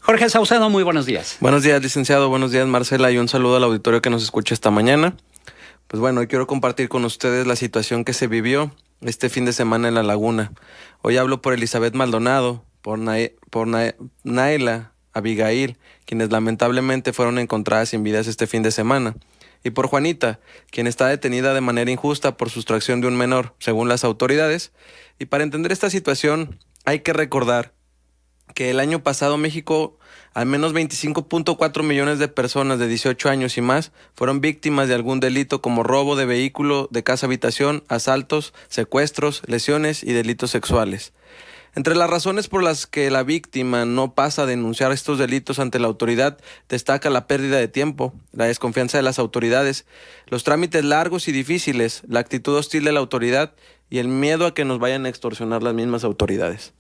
Jorge Saucedo, muy buenos días. Buenos días, licenciado. Buenos días, Marcela. Y un saludo al auditorio que nos escucha esta mañana. Pues bueno, hoy quiero compartir con ustedes la situación que se vivió este fin de semana en La Laguna. Hoy hablo por Elizabeth Maldonado, por Naila, Abigail, quienes lamentablemente fueron encontradas sin vidas este fin de semana, y por Juanita, quien está detenida de manera injusta por sustracción de un menor, según las autoridades. Y para entender esta situación, hay que recordar que el año pasado México, al menos 25.4 millones de personas de 18 años y más fueron víctimas de algún delito como robo de vehículo, de casa-habitación, asaltos, secuestros, lesiones y delitos sexuales. Entre las razones por las que la víctima no pasa a denunciar estos delitos ante la autoridad, destaca la pérdida de tiempo, la desconfianza de las autoridades, los trámites largos y difíciles, la actitud hostil de la autoridad y el miedo a que nos vayan a extorsionar las mismas autoridades.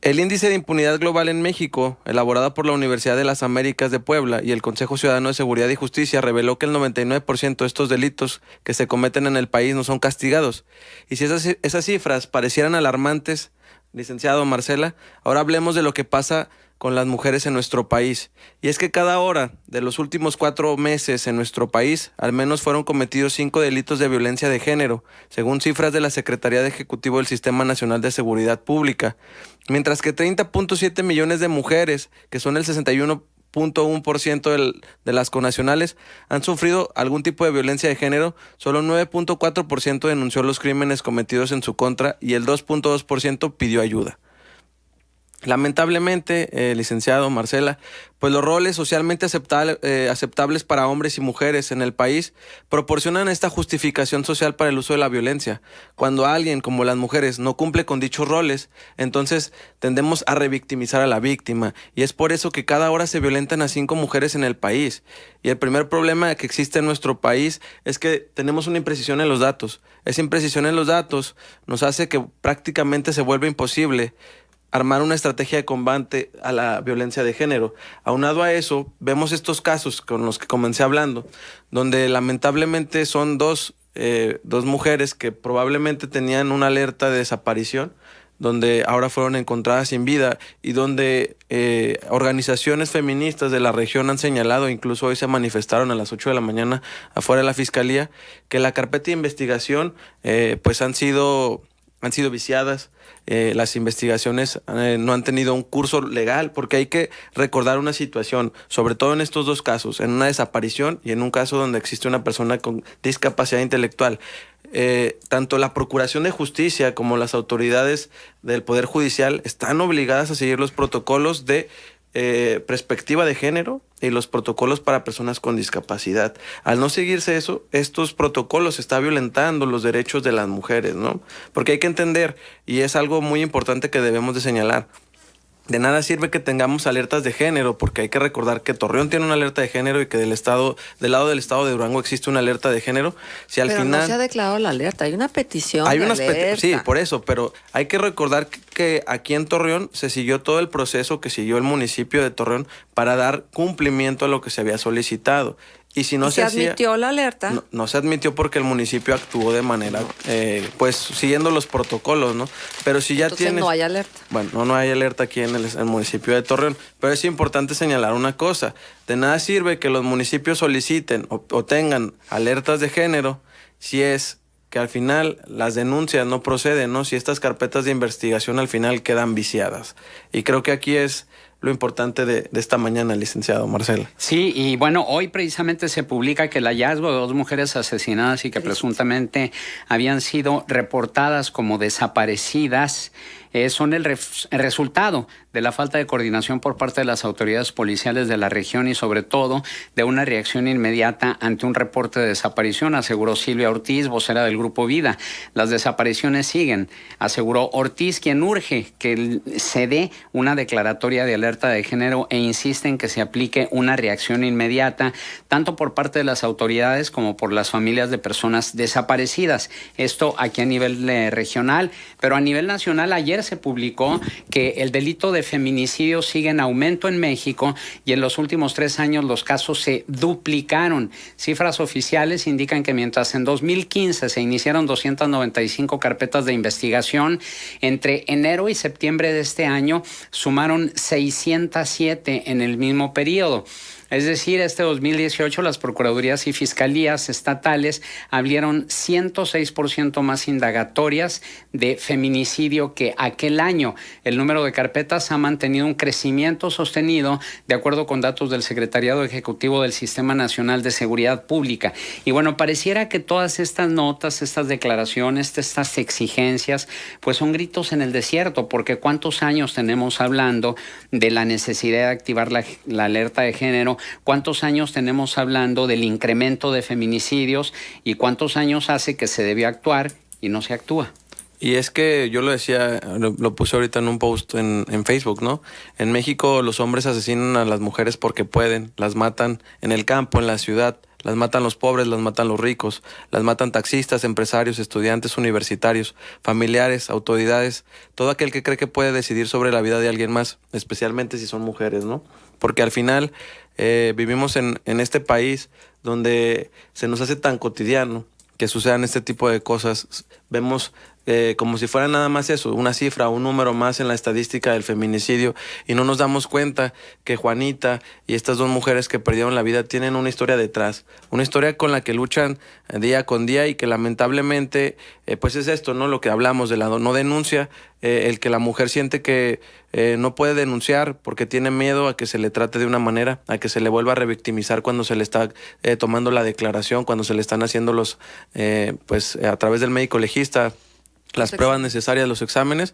El Índice de Impunidad Global en México, elaborado por la Universidad de las Américas de Puebla y el Consejo Ciudadano de Seguridad y Justicia, reveló que el 99% de estos delitos que se cometen en el país no son castigados. Y si esas cifras parecieran alarmantes, licenciado Marcela, ahora hablemos de lo que pasa con las mujeres en nuestro país. Y es que cada hora de los últimos 4 meses en nuestro país, al menos fueron cometidos 5 delitos de violencia de género, según cifras de la Secretaría de Ejecutivo del Sistema Nacional de Seguridad Pública. Mientras que 30.7 millones de mujeres, que son el 61.1% de las connacionales, han sufrido algún tipo de violencia de género, solo 9.4% denunció los crímenes cometidos en su contra y el 2.2% pidió ayuda. Lamentablemente, licenciado Marcela, pues los roles socialmente aceptables para hombres y mujeres en el país proporcionan esta justificación social para el uso de la violencia. Cuando alguien, como las mujeres, no cumple con dichos roles, entonces tendemos a revictimizar a la víctima, y es por eso que cada hora se violentan a 5 mujeres en el país. Y el primer problema que existe en nuestro país es que tenemos una imprecisión en los datos. Esa imprecisión en los datos nos hace que prácticamente se vuelva imposible armar una estrategia de combate a la violencia de género. Aunado a eso, vemos estos casos con los que comencé hablando, donde lamentablemente son dos mujeres que probablemente tenían una alerta de desaparición, donde ahora fueron encontradas sin vida y donde organizaciones feministas de la región han señalado, incluso hoy se manifestaron a las 8 de la mañana afuera de la Fiscalía, que la carpeta de investigación pues han sido viciadas. Las investigaciones no han tenido un curso legal, porque hay que recordar una situación, sobre todo en estos dos casos, en una desaparición y en un caso donde existe una persona con discapacidad intelectual. Tanto la Procuración de Justicia como las autoridades del Poder Judicial están obligadas a seguir los protocolos de perspectiva de género y los protocolos para personas con discapacidad. Al no seguirse estos protocolos está violentando los derechos de las mujeres, ¿no? Porque hay que entender, y es algo muy importante que debemos de señalar, de nada sirve que tengamos alertas de género, porque hay que recordar que Torreón tiene una alerta de género y que del lado del estado de Durango existe una alerta de género. Si al pero final no se ha declarado la alerta, hay una petición hay de unas alerta. Sí, por eso, pero hay que recordar que aquí en Torreón se siguió todo el proceso que siguió el municipio de Torreón para dar cumplimiento a lo que se había solicitado. Y si no se admitió la alerta. No se admitió porque el municipio actuó de manera, pues siguiendo los protocolos, ¿no? Pero si ya Entonces no hay alerta. Bueno, no hay alerta aquí en el municipio de Torreón. Pero es importante señalar una cosa. De nada sirve que los municipios soliciten o tengan alertas de género si es que al final las denuncias no proceden, ¿no? Si estas carpetas de investigación al final quedan viciadas. Y creo que aquí es lo importante de esta mañana, licenciado Marcela. Sí, y bueno, hoy precisamente se publica que el hallazgo de 2 mujeres asesinadas y que presuntamente habían sido reportadas como desaparecidas son el resultado de la falta de coordinación por parte de las autoridades policiales de la región y sobre todo de una reacción inmediata ante un reporte de desaparición, aseguró Silvia Ortiz, vocera del Grupo Vida. Las desapariciones siguen, aseguró Ortiz, quien urge que se dé una declaratoria de alerta de género e insiste en que se aplique una reacción inmediata, tanto por parte de las autoridades como por las familias de personas desaparecidas. Esto aquí a nivel regional, pero a nivel nacional ayer se publicó que el delito de de feminicidio sigue en aumento en México y en los últimos 3 años los casos se duplicaron. Cifras oficiales indican que mientras en 2015 se iniciaron 295 carpetas de investigación, entre enero y septiembre de este año sumaron 607 en el mismo periodo. Es decir, este 2018 las procuradurías y fiscalías estatales abrieron 106% más indagatorias de feminicidio que aquel año. El número de carpetas ha mantenido un crecimiento sostenido de acuerdo con datos del Secretariado Ejecutivo del Sistema Nacional de Seguridad Pública. Y bueno, pareciera que todas estas notas, estas declaraciones, estas exigencias, pues son gritos en el desierto, porque ¿cuántos años tenemos hablando de la necesidad de activar la alerta de género? ¿Cuántos años tenemos hablando del incremento de feminicidios? ¿Y cuántos años hace que se debió actuar y no se actúa? Y es que yo lo decía, lo puse ahorita en un post en Facebook, ¿no? En México los hombres asesinan a las mujeres porque pueden, las matan en el campo, en la ciudad, las matan los pobres, las matan los ricos, las matan taxistas, empresarios, estudiantes universitarios, familiares, autoridades, todo aquel que cree que puede decidir sobre la vida de alguien más, especialmente si son mujeres, ¿no? Porque al final vivimos en este país donde se nos hace tan cotidiano que sucedan este tipo de cosas. Vemos como si fuera nada más eso, una cifra, un número más en la estadística del feminicidio, y no nos damos cuenta que Juanita y estas 2 mujeres que perdieron la vida tienen una historia detrás, una historia con la que luchan día con día y que lamentablemente pues es esto, ¿no? Lo que hablamos de la no denuncia, el que la mujer siente que no puede denunciar porque tiene miedo a que se le trate de una manera, a que se le vuelva a revictimizar cuando se le está tomando la declaración, cuando se le están haciendo los pues a través del médico legista las pruebas necesarias, los exámenes.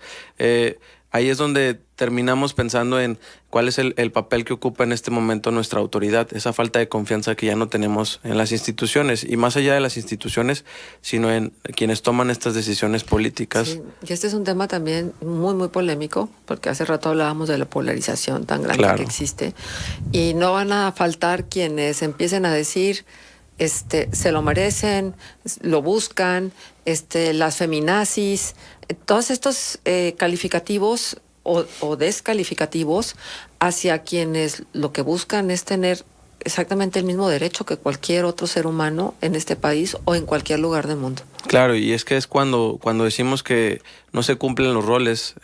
Ahí es donde terminamos pensando en cuál es el papel que ocupa en este momento nuestra autoridad, esa falta de confianza que ya no tenemos en las instituciones, y más allá de las instituciones, sino en quienes toman estas decisiones políticas. Sí, y este es un tema también muy, muy polémico, porque hace rato hablábamos de la polarización tan grande que existe, y no van a faltar quienes empiecen a decir se lo merecen, lo buscan, las feminazis, todos estos calificativos o descalificativos hacia quienes lo que buscan es tener exactamente el mismo derecho que cualquier otro ser humano en este país o en cualquier lugar del mundo. Claro, y es que es cuando decimos que no se cumplen los roles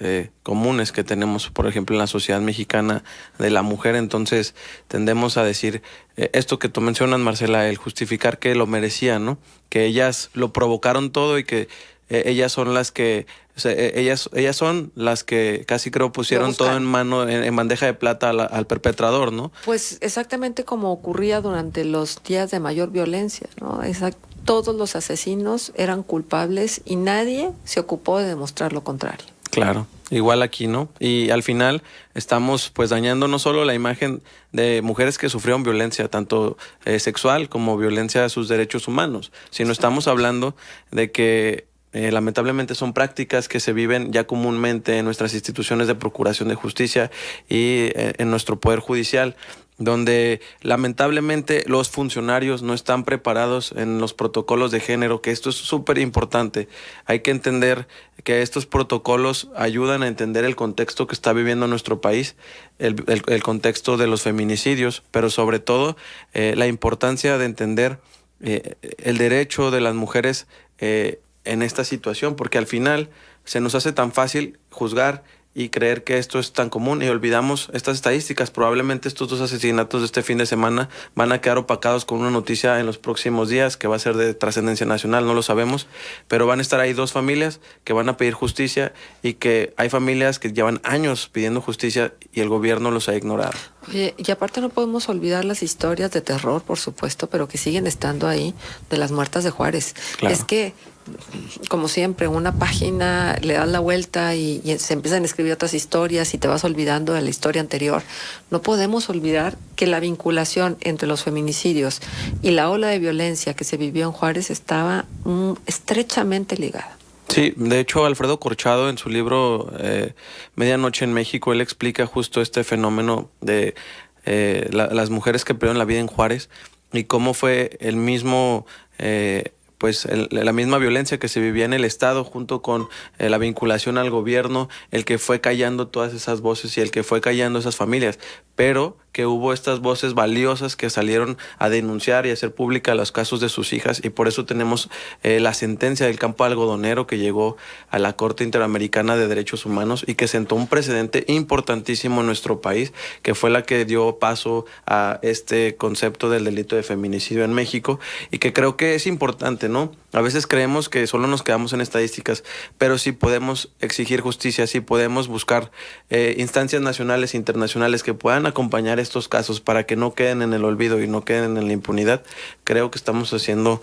comunes que tenemos, por ejemplo, en la sociedad mexicana de la mujer, entonces tendemos a decir esto que tú mencionas, Marcela, el justificar que lo merecían, ¿no? Que ellas lo provocaron todo y que ellas son las que ellas son las que casi creo pusieron todo en mano, en bandeja de plata al perpetrador, ¿no? Pues exactamente como ocurría durante los días de mayor violencia, ¿no? Todos los asesinos eran culpables y nadie se ocupó de demostrar lo contrario. Claro, igual aquí, ¿no? Y al final estamos pues dañando no solo la imagen de mujeres que sufrieron violencia, tanto sexual como violencia a sus derechos humanos, sino estamos hablando de que lamentablemente son prácticas que se viven ya comúnmente en nuestras instituciones de procuración de justicia y en nuestro poder judicial, donde lamentablemente los funcionarios no están preparados en los protocolos de género, que esto es súper importante. Hay que entender que estos protocolos ayudan a entender el contexto que está viviendo nuestro país, el contexto de los feminicidios, pero sobre todo la importancia de entender el derecho de las mujeres en esta situación, porque al final se nos hace tan fácil juzgar y creer que esto es tan común y olvidamos estas estadísticas. Probablemente estos 2 asesinatos de este fin de semana van a quedar opacados con una noticia en los próximos días que va a ser de trascendencia nacional, no lo sabemos, pero van a estar ahí 2 familias que van a pedir justicia y que hay familias que llevan años pidiendo justicia y el gobierno los ha ignorado. Oye, y aparte no podemos olvidar las historias de terror, por supuesto, pero que siguen estando ahí, de las muertas de Juárez. Claro. Es que, como siempre, una página le das la vuelta y se empiezan a escribir otras historias y te vas olvidando de la historia anterior. No podemos olvidar que la vinculación entre los feminicidios y la ola de violencia que se vivió en Juárez estaba estrechamente ligada. Sí, de hecho Alfredo Corchado en su libro Medianoche en México, él explica justo este fenómeno de las mujeres que perdieron la vida en Juárez y cómo fue el mismo pues la misma violencia que se vivía en el Estado, junto con la vinculación al gobierno, el que fue callando todas esas voces y el que fue callando esas familias, pero que hubo estas voces valiosas que salieron a denunciar y a hacer pública los casos de sus hijas, y por eso tenemos la sentencia del campo algodonero que llegó a la Corte Interamericana de Derechos Humanos y que sentó un precedente importantísimo en nuestro país, que fue la que dio paso a este concepto del delito de feminicidio en México, y que creo que es importante, ¿no? A veces creemos que solo nos quedamos en estadísticas, pero sí podemos exigir justicia, sí podemos buscar instancias nacionales e internacionales que puedan acompañar estos casos para que no queden en el olvido y no queden en la impunidad. Creo que estamos haciendo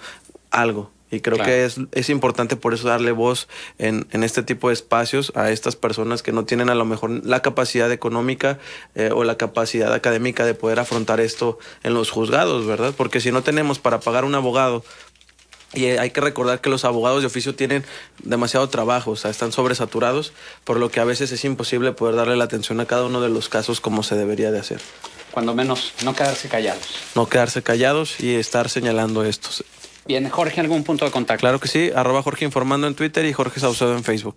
algo. Y creo que es importante por eso darle voz en este tipo de espacios a estas personas que no tienen a lo mejor la capacidad económica o la capacidad académica de poder afrontar esto en los juzgados, ¿verdad? Porque si no tenemos para pagar un abogado, y hay que recordar que los abogados de oficio tienen demasiado trabajo, o sea, están sobresaturados, por lo que a veces es imposible poder darle la atención a cada uno de los casos como se debería de hacer. Cuando menos, no quedarse callados. No quedarse callados y estar señalando estos. Bien, Jorge, ¿algún punto de contacto? Claro que sí, @Jorge Informando en Twitter y Jorge Saucedo en Facebook.